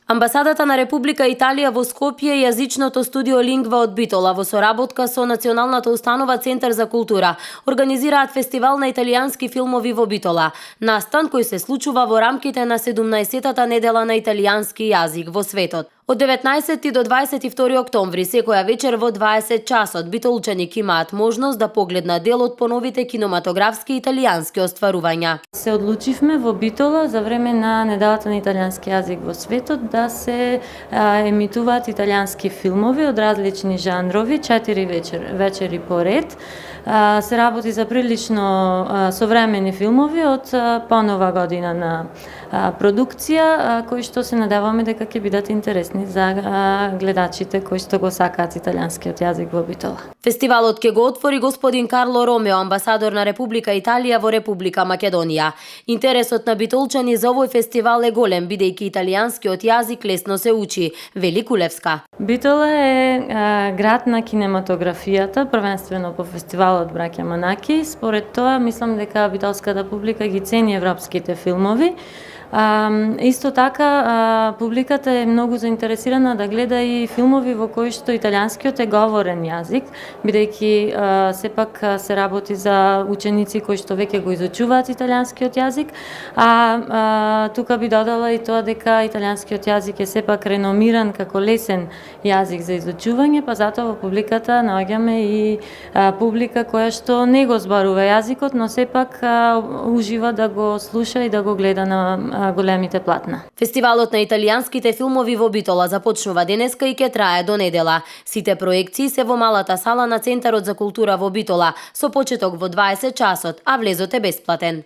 Амбасадата на Република Италија во Скопје и јазичното студио Лингва од Битола во соработка со Националната установа Центар за култура организираат фестивал на италијански филмови во Битола. Настан кој се случува во рамките на 17-тата недела на италијански јазик во светот. Од 19 до 22 октомври секоја вечер во 20 часот битолчани имаат можност да погледнат дел од поновите кинематографски италијански остварувања. Се одлучивме во Битола за време на неделата на италијански јазик во светот да се емитуваат италијански филмови од различни жанрови, 4 вечери поред. Се работи за прилично современи филмови од понова година на продукција, кои што се надеваме дека ќе бидат интересни за гледачите кои што го сакаат италијанскиот јазик во Битола. Фестивалот ќе го отвори господин Карло Ромео, амбасадор на Република Италија во Република Македонија. Интересот на битолчани за овој фестивал е голем, бидејќи италијанскиот јазик лесно се учи, вели Кулевска. Битола е град на кинематографијата, првенствено по фестивалот Браќа Манаки. Според тоа, мислам дека битолската публика ги цени европските филмови. Исто така, публиката е многу заинтересирана да гледа и филмови во кои што италијанскиот е говорен јазик, бидејќи сепак се работи за ученици кои што веќе го изучуваат италијанскиот јазик, тука би додала и тоа дека италијанскиот јазик е сепак реномиран како лесен јазик за изучување, па затоа во публиката наоѓаме и публика која што не го зборува јазикот, но сепак ужива да го слуша и да го гледа на големите платна. Фестивалот на италијанските филмови во Битола започнува денеска и ќе трае до недела. Сите проекции се во малата сала на Центарот за култура во Битола, со почеток во 20 часот, а влезот е бесплатен.